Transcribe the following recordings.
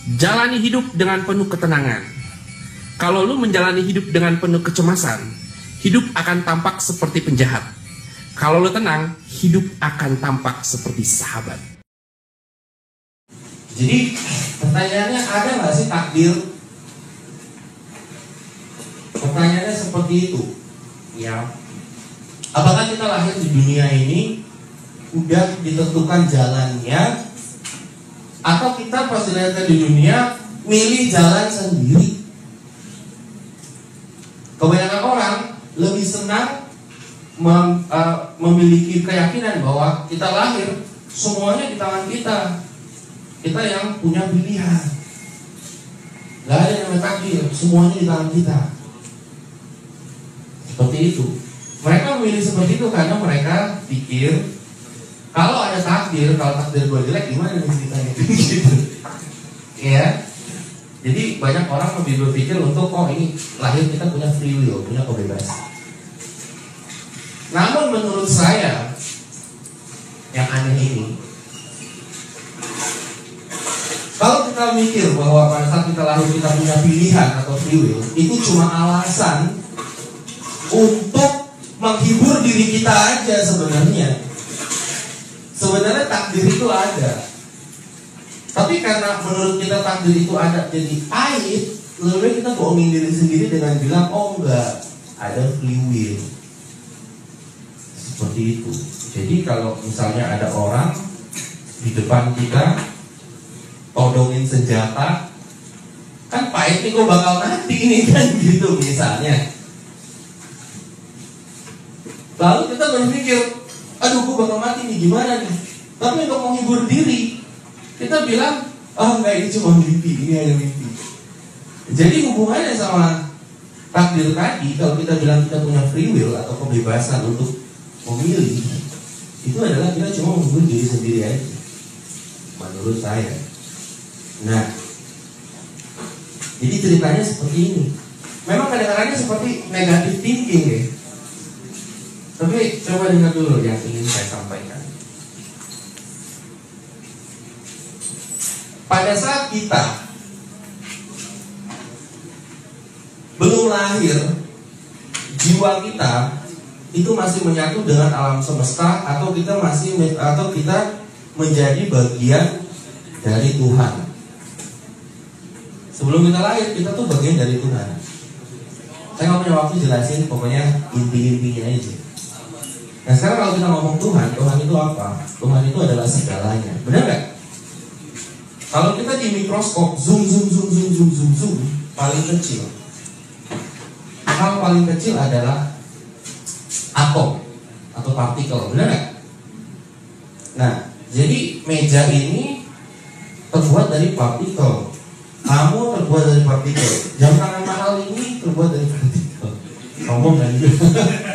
Jalani hidup dengan penuh ketenangan. Kalau lu menjalani hidup dengan penuh kecemasan, hidup akan tampak seperti penjahat. Kalau lu tenang, hidup akan tampak seperti sahabat. Jadi pertanyaannya, ada nggak sih takdir? Pertanyaannya seperti itu. Ya, apakah kita lahir di dunia ini udah ditentukan jalannya, atau kita pas dilahirkan di dunia milih jalan sendiri? Kebanyakan orang lebih senang memiliki keyakinan bahwa kita lahir semuanya di tangan kita. Kita yang punya pilihan. Gak ada yang namanya takdir, semuanya di tangan kita. Seperti itu. Mereka memilih seperti itu karena mereka pikir kalau ada takdir, kalau takdir gue jelek gimana nih ceritanya? Gitu. Ya. Jadi banyak orang lebih berpikir untuk ini lahir kita punya free will, punya kebebasan. Namun menurut saya yang aneh ini, kalau kita mikir bahwa pada saat kita lahir kita punya pilihan atau free will, itu cuma alasan untuk menghibur diri kita aja sebenarnya. Sebenarnya takdir itu ada. Tapi karena menurut kita takdir itu ada jadi aib, lebih baik kita bohongin diri sendiri dengan bilang, oh enggak, ada free will. Seperti itu. Jadi kalau misalnya ada orang di depan kita todongin senjata, kan pahit nih gue bakal mati nih kan gitu misalnya. Lalu kita berpikir, aduh gue bakal mati nih, gimana nih? Tapi untuk menghibur diri, kita bilang, oh enggak, ini cuma mimpi, ini hanya mimpi. Jadi hubungannya sama takdir tadi, kalau kita bilang kita punya free will atau kebebasan untuk memilih, itu adalah kita cuma menghibur diri sendiri aja, menurut saya. Nah, jadi ceritanya seperti ini. Memang kadang-kadang seperti negative thinking ya. Tapi coba dengar dulu yang ingin saya sampaikan. Pada saat kita belum lahir, jiwa kita itu masih menyatu dengan alam semesta, atau kita menjadi bagian dari Tuhan. Sebelum kita lahir, kita tuh bagian dari Tuhan. Saya nggak punya waktu jelasin, pokoknya inti-intinya aja. Nah sekarang kalau kita ngomong Tuhan, Tuhan itu apa? Tuhan itu adalah segalanya. Benar nggak? Kalau kita di mikroskop zoom, paling kecil, hal paling kecil adalah atom atau partikel, benar nggak? Nah, jadi meja ini terbuat dari partikel, kamu terbuat dari partikel, jam tangan mahal ini terbuat dari partikel. Sombong kan?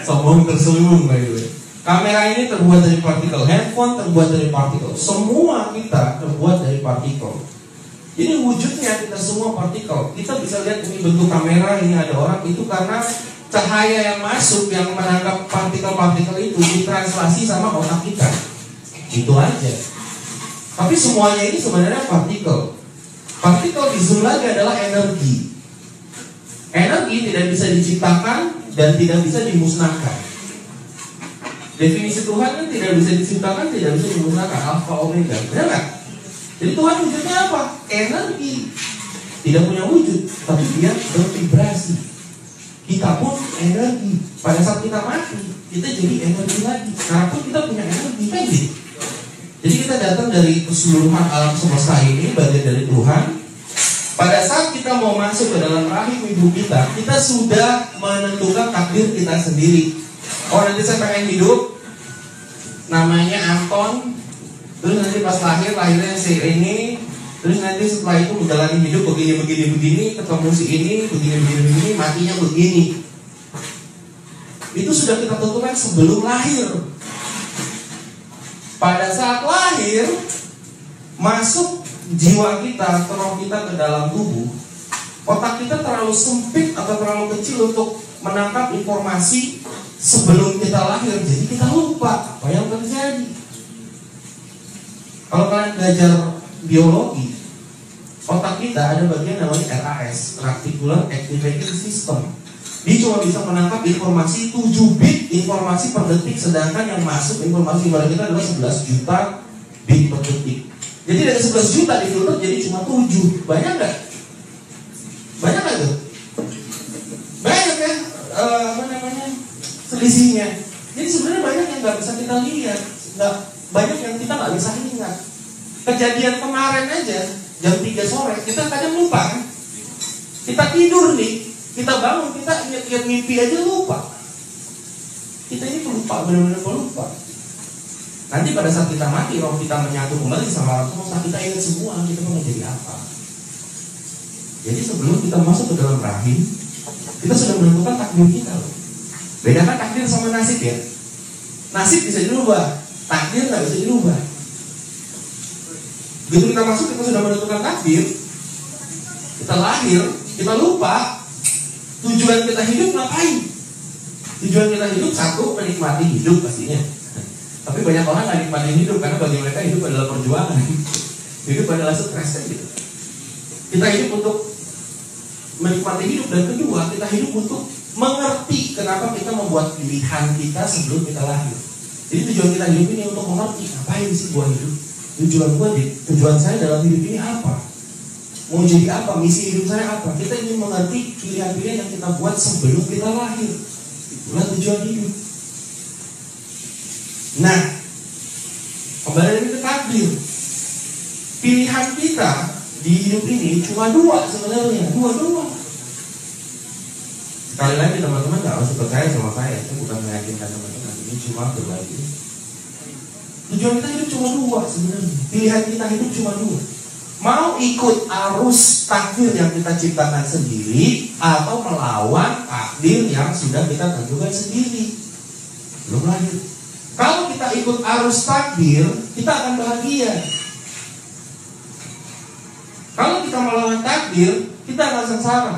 Sombong terselubung by the way. Kamera ini terbuat dari partikel, handphone terbuat dari partikel, semua kita terbuat dari partikel. Jadi wujudnya kita semua partikel. Kita bisa lihat ini bentuk kamera, ini ada orang, itu karena cahaya yang masuk yang menangkap partikel-partikel itu ditranslasi sama otak kita. Itu aja. Tapi semuanya ini sebenarnya partikel. Partikel di zoom lagi adalah energi. Energi tidak bisa diciptakan dan tidak bisa dimusnahkan. Definisi Tuhan kan tidak bisa diciptakan, tidak bisa dimusnahkan, alfa omega, benar nggak? Jadi Tuhan wujudnya apa? Energi. Tidak punya wujud, tapi dia bervibrasi. Kita pun energi. Pada saat kita mati, kita jadi energi lagi. Sekarang pun kita punya energi, kan gitu. Jadi kita datang dari keseluruhan alam semesta ini, bagian dari Tuhan. Pada saat kita mau masuk ke dalam rahim ibu kita sudah menentukan takdir kita sendiri. Oh nanti saya pengen hidup, namanya Anton, terus nanti pas lahirnya si ini, terus nanti setelah itu menjalani hidup begini, ketemu si ini, begini, matinya begini. Itu sudah kita tentukan sebelum lahir. Pada saat lahir, masuk jiwa kita, roh kita ke dalam tubuh, otak kita terlalu sempit atau terlalu kecil untuk menangkap informasi sebelum kita lahir, jadi kita lupa apa yang terjadi. Kalau kalian belajar biologi, otak kita ada bagian namanya RAS, Reticular Activating System. Dia cuma bisa menangkap informasi 7 bit informasi per detik, sedangkan yang masuk informasi pada kita adalah 11 juta bit per detik. Jadi dari 11 juta difilter jadi cuma 7. Banyak nggak? Banyak nggak tuh? Banyak ya, selisihnya. Jadi sebenarnya banyak yang nggak bisa kita lihat, banyak yang kita nggak bisa ingat. Kejadian kemarin aja jam 3 sore kita kadang lupa kan? Kita tidur nih, kita bangun, kita ingat mimpi aja lupa. Kita ini pelupa, benar-benar pelupa. Nanti pada saat kita mati, roh kita menyatu kembali sama Allah Tuhan, kita ingat semua kita mau menjadi apa. Jadi sebelum kita masuk ke dalam rahim, kita sudah menentukan takdir kita loh. Bedakan takdir sama nasib ya. Nasib bisa dirubah, takdir nggak bisa dirubah. Begitu kita masuk, kita sudah menentukan takdir. Kita lahir, kita lupa tujuan kita hidup ngapain. Tujuan kita hidup satu, menikmati hidup pastinya. Tapi banyak orang nggak nikmatin hidup karena bagi mereka hidup adalah perjuangan. Hidup adalah stres kan gitu. Kita hidup untuk menikmati hidup, dan kedua kita hidup untuk mengerti kenapa kita membuat pilihan kita sebelum kita lahir. Jadi tujuan kita hidup ini untuk mengerti ngapain sih gua hidup. Tujuan saya dalam hidup ini apa? Mau jadi apa? Misi hidup saya apa? Kita ingin mengerti pilihan-pilihan yang kita buat sebelum kita lahir. Itulah tujuan hidup. Nah, kembali lagi ke takdir. Pilihan kita di hidup ini cuma 2 sebenarnya, 2 doang. Sekali lagi teman-teman gak harus percaya sama saya bukan meyakinkan teman-teman, ini cuma berbagi. Tujuan kita hidup cuma 2 sebenarnya. Pilihan kita hidup cuma 2. Mau ikut arus takdir yang kita ciptakan sendiri, atau melawan takdir yang sudah kita tentukan sendiri belum lahir. Kalau kita ikut arus takdir, kita akan bahagia. Kalau kita melawan takdir, kita akan sengsara.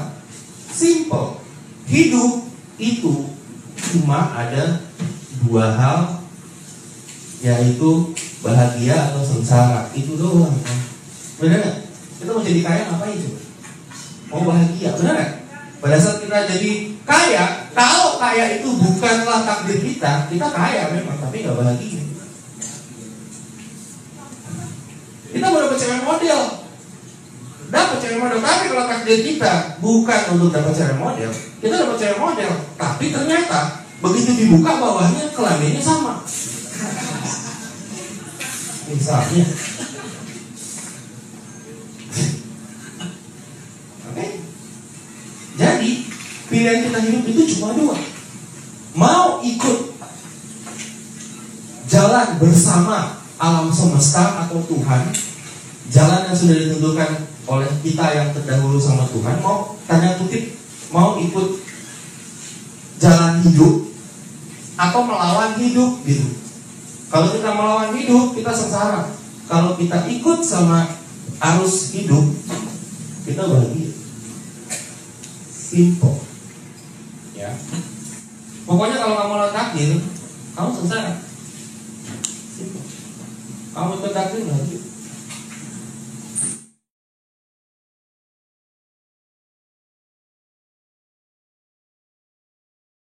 Simple. Hidup itu cuma ada 2 hal, yaitu bahagia atau sengsara. Itu doang. Benar gak? Kita mau jadi kaya ngapain coba? Mau bahagia, benar gak? Pada saat kita jadi kaya, kalau kaya itu bukanlah takdir kita kaya memang, tapi gak bahagia. Kita mau dapat cewek model, tapi kalau takdir kita bukan untuk dapat cewek model, kita dapat cewek model, tapi ternyata begitu dibuka bawahnya kelaminnya sama. Misalnya, oke? Jadi pilihan kita hidup itu cuma 2. Mau ikut jalan bersama alam semesta atau Tuhan, jalan yang sudah ditentukan oleh kita yang terdahulu sama Tuhan, mau tanda kutip mau ikut jalan hidup atau melawan hidup gitu. Kalau kita melawan hidup, kita sengsara. Kalau kita ikut sama arus hidup, kita bahagia. Simple. Ya. Pokoknya kalau kamu melawan takdir, kamu sengsara. Simple. Kamu ikut takdir bahagia.